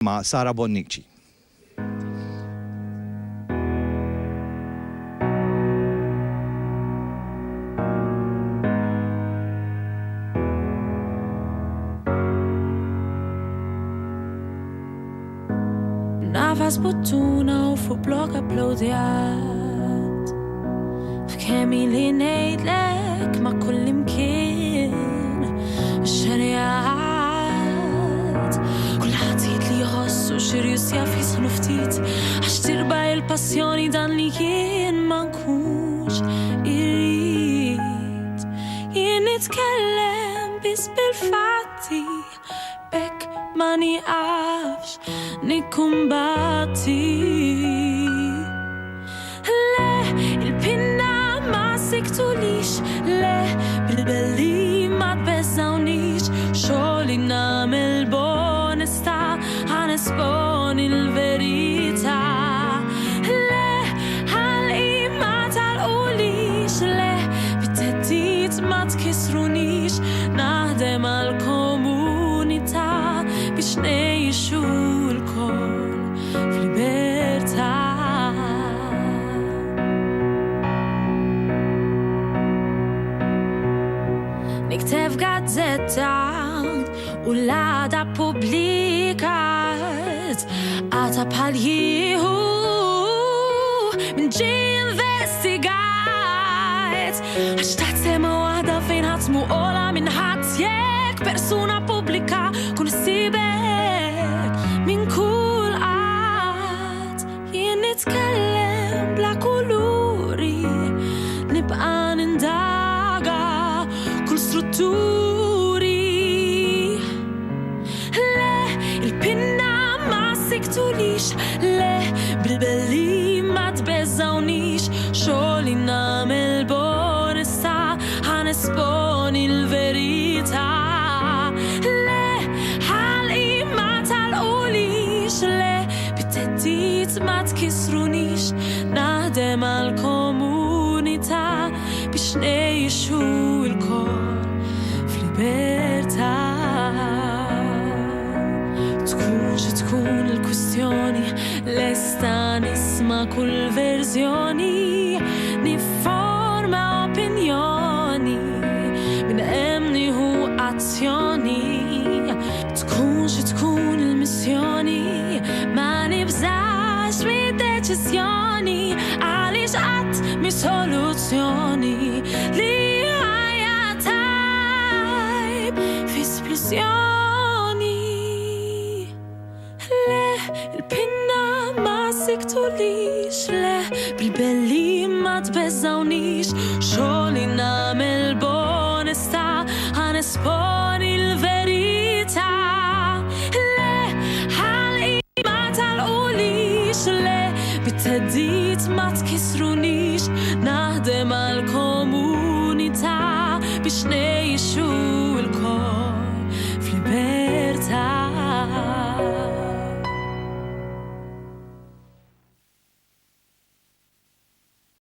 ma' Sara Bonnici. Nafas buttuna u fuq blok applaudijat F'kemm li ngħidlek ma' kull imkien xerjat Kulħadd li jħossu xirjus jaf jisħlu ftit Għax tirba il-passjoni dan li jien ma nkunx irrid Jien nitkellem biss bil-fatti Bekk ma nieqafx nikkumbatti Le, il-pinna ma siktulix Le, bil-belli ma tbeżawnix Xogħli nagħmel bonesta ħanesponi l-verità Le, ħalqi ma talqulix Le, bit-teddid ma tkissrunix Naħdem għall-komunità biex ngħixu l-kol f'libertà Nikteb gazzetta u l-għada publikat Għata bħal jieħu min ġie investigat Għax taħt sema waħda fejn ħatmu ola minn ħadd jekk persuna pubblika kun issibek minn kull qatt jien nitkellem bla kuluri nibqa' nindaga kull strutturi Le, il-pinna ma siktulix Le, bil-belli ma tbeżawnix Xogħli nagħmel bonesta ħanesponi l-verità Le, ħalqi ma talqulix Le, bit-teddid ma tkissrunix Naħdem għall-komunità biex ngħixu l-kol f'libertà Tkun xi tkun il-kwistjoni lesta nisma' kull verżjoni nifforma opinjoni minn hemm nieħu azzjoni Tkun xi tkun il-missjoni ma nibżax mid-deċiżjoni għaliex qatt mi soluzzjoni li ħajja tajb fi splużjoni Le, il-pinna ma siktulix Le, bil-belli ma tbeżawnix Xogħli nagħmel bonesta ħanesponi l-verità Le, ħalqi ma talqulix Le, bit-teddid ma tkissrunix Naħdem għall-komunità biex ngħixu l-kol